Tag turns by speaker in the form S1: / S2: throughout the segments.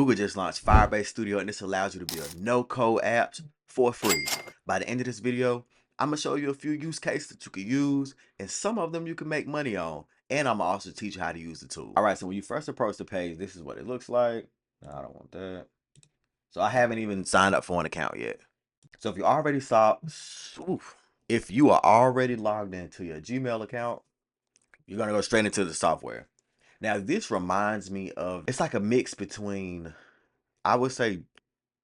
S1: Google just launched Firebase Studio, and this allows you to build no-code apps for free. By the end of this video, I'm gonna show you a few use cases that you can use, and some of them you can make money on. And I'm gonna also teach you how to use the tool. All right, so when you first approach the page, this is what it looks like. No, I don't want that. So I haven't even signed up for an account yet. So if you already if you are already logged into your Gmail account, you're gonna go straight into the software. Now this reminds me of, it's like a mix between, I would say,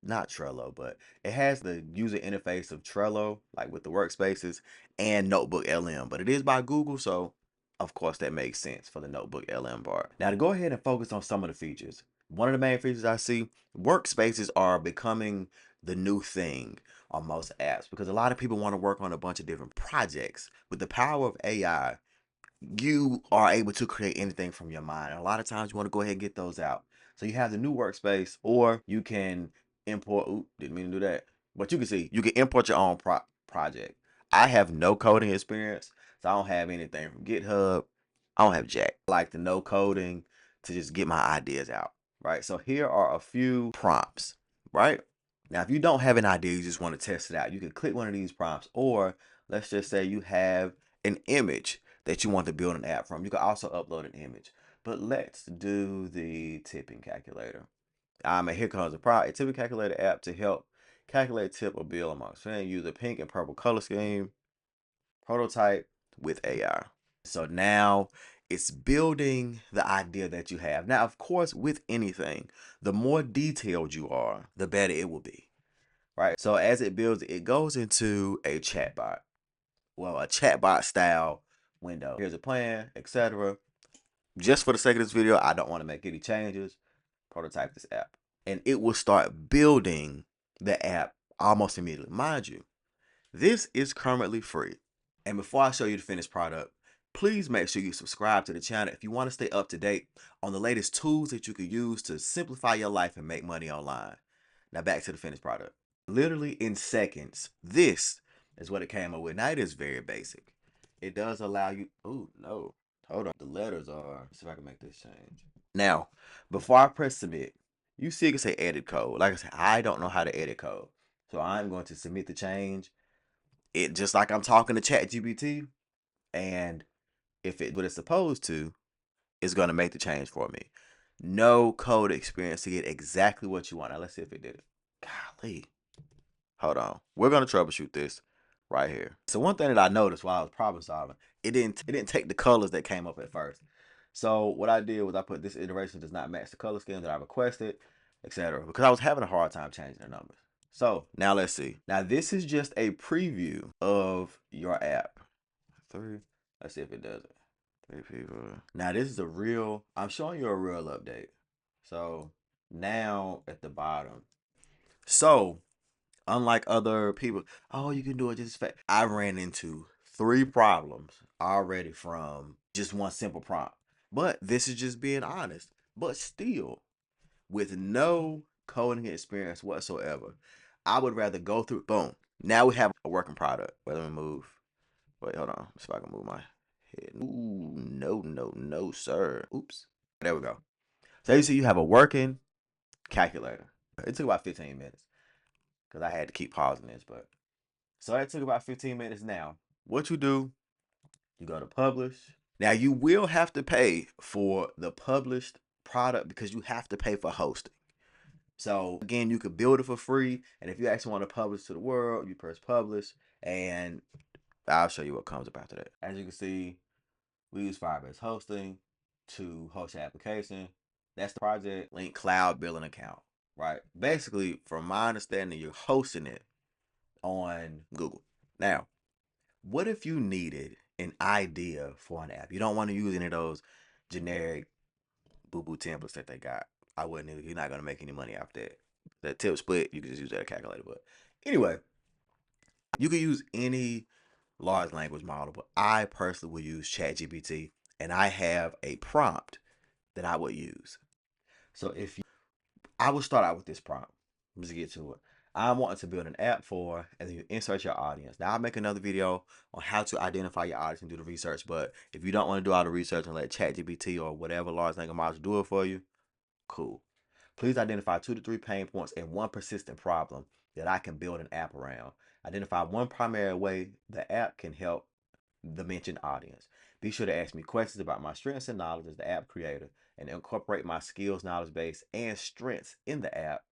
S1: not Trello, but it has the user interface of Trello, like with the workspaces, and Notebook LM. But it is by Google, so of course that makes sense for the Notebook LM part. Now to go ahead and focus on some of the features. One of the main features I see, workspaces are becoming the new thing on most apps because a lot of people want to work on a bunch of different projects. With the power of AI, you are able to create anything from your mind. And a lot of times you want to go ahead and get those out. So you have the new workspace, or you can import, didn't mean to do that. But you can see, you can import your own project. I have no coding experience, so I don't have anything from GitHub. I don't have jack. I like the no coding to just get my ideas out, right? So here are a few prompts, right? Now, if you don't have an idea, you just want to test it out, you can click one of these prompts, or let's just say you have an image that you want to build an app from. You can also upload an image. But let's do the tipping calculator. Here comes a prompt. A tipping calculator app to help calculate tip or bill amongst friends. Use a pink and purple color scheme. Prototype with AI. So now it's building the idea that you have. Now, of course, with anything, the more detailed you are, the better it will be, right? So as it builds, it goes into a chatbot. Well, a chatbot style window. Here's a plan, etc. Just for the sake of this video, I don't want to make any changes. Prototype this app. And it will start building the app almost immediately. Mind you, this is currently free. And before I show you the finished product, please make sure you subscribe to the channel if you want to stay up to date on the latest tools that you can use to simplify your life and make money online. Now back to the finished product. Literally in seconds, this is what it came up with. Now it is very basic. It does allow you, oh no, hold on. The letters are, let's see if I can make this change. Now, before I press submit, you see it can say edit code. Like I said, I don't know how to edit code. So I'm going to submit the change. It just like I'm talking to ChatGPT, and if it what it's supposed to, it's going to make the change for me. No code experience to get exactly what you want. Now let's see if it did it. Golly. Hold on. We're going to troubleshoot this right here. So one thing that I noticed while I was problem solving, it didn't take the colors that came up at first. So what I did was I put this iteration does not match the color scheme that I requested, etc. Because I was having a hard time changing the numbers. So now let's see. Now this is just a preview of your app. Let's see if it does it. 3 people. Now this is a real, I'm showing you a real update. So now at the bottom. So unlike other people, oh, you can do it just fast. I ran into 3 problems already from just one simple prompt. But this is just being honest. But still, with no coding experience whatsoever, I would rather go through, boom. Now we have a working product. Wait, let me move. Wait, hold on. See if I can move my head. Ooh, no, sir. Oops. There we go. So you see you have a working calculator. It took about 15 minutes because I had to keep pausing this, but so that took about 15 minutes. Now, what you do, you go to publish. Now you will have to pay for the published product because you have to pay for hosting. So again, you could build it for free, and if you actually want to publish to the world, you press publish, and I'll show you what comes up after that. As you can see, we use Firebase hosting to host your application. That's the project link cloud billing account, right? Basically, from my understanding, you're hosting it on Google. Now, what if you needed an idea for an app? You don't want to use any of those generic boo-boo templates that they got. I wouldn't either. You're not going to make any money off that. That tip split, you can just use that calculator. But anyway, you can use any large language model, but I personally will use ChatGPT, and I have a prompt that I would use. So I will start out with this prompt. Let's get to it. I'm wanting to build an app for, and then you insert your audience. Now I'll make another video on how to identify your audience and do the research. But if you don't want to do all the research and let ChatGPT or whatever large language models do it for you, cool. Please identify 2 to 3 pain points and one persistent problem that I can build an app around. Identify one primary way the app can help the mentioned audience. Be sure to ask me questions about my strengths and knowledge as the app creator and incorporate my skills, knowledge base, and strengths in the app.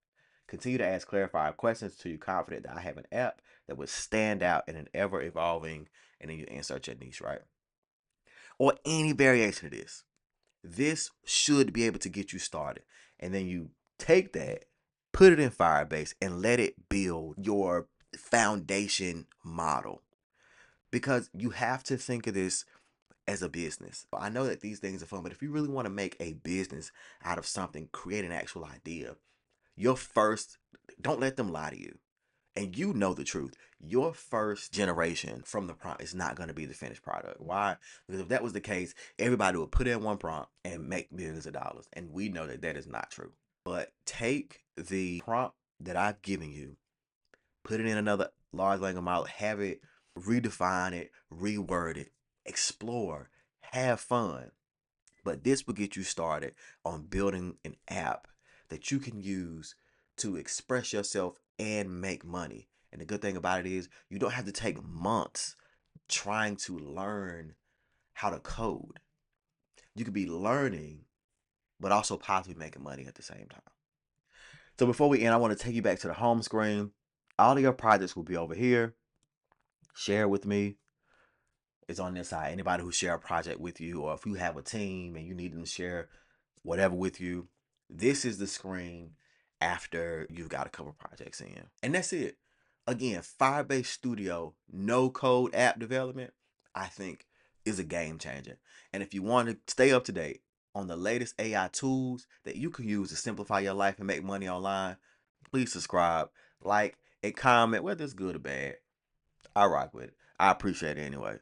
S1: Continue to ask clarifying questions until you're confident that I have an app that would stand out in an ever evolving, and then you insert your niche, right? Or any variation of this. This should be able to get you started. And then you take that, put it in Firebase, and let it build your foundation model. Because you have to think of this as a business. I know that these things are fun, but if you really want to make a business out of something, create an actual idea, your first, don't let them lie to you. And you know the truth. Your first generation from the prompt is not going to be the finished product. Why? Because if that was the case, everybody would put in one prompt and make millions of dollars. And we know that that is not true. But take the prompt that I've given you, put it in another large language model, have it redefine it, reword it, explore, have fun. But this will get you started on building an app that you can use to express yourself and make money. And the good thing about it is you don't have to take months trying to learn how to code. You could be learning, but also possibly making money at the same time. So before we end, I want to take you back to the home screen. All of your projects will be over here. Share with me. It's on this side. Anybody who share a project with you, or if you have a team and you need them to share whatever with you, this is the screen after you've got a couple projects in. And that's it. Again, Firebase Studio, no code app development, I think is a game changer. And if you want to stay up to date on the latest AI tools that you can use to simplify your life and make money online, please subscribe, like, and comment, whether it's good or bad. I rock with it. I appreciate it anyway.